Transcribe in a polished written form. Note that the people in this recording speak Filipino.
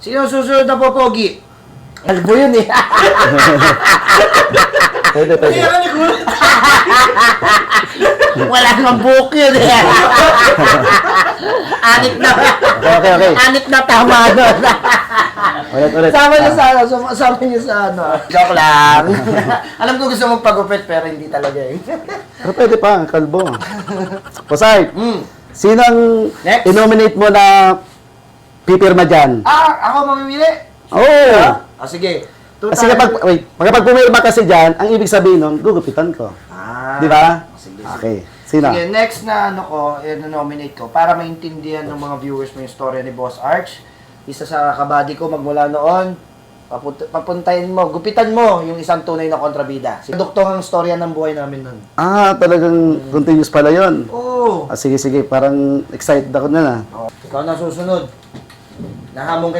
Sino susunod na popogi? Albo yun eh. Pwede. Wala namang buhok yun eh. Anit na. Okay. Anit na tama doon. Ulit. Sama niyo sa ano, sama niyo sa ano. Joke lang. Alam ko gusto mong pagupit pero hindi talaga eh. Pero pwede pa, kalbo. Pasay, sinang Next. i-nominate mo na pipirma dyan? Ako mamimili? Oo. Sige. Kasi kapag pumirma kasi dyan, ang ibig sabihin nun, gugupitan ko. Di ba? Sige. Okay. Sino? Sige, next na ano ko, nominate ko para maintindihan ng mga viewers mo yung storya ni Boss Arch. Isa sa kabady ko magmula noon, papuntahin mo, gupitan mo yung isang tunay na kontrabida. Duktong ang storya ng buhay namin nun. Talagang continuous pala yun. Oo. Sige, parang excited ako na. Ikaw na susunod. Nahamon kita.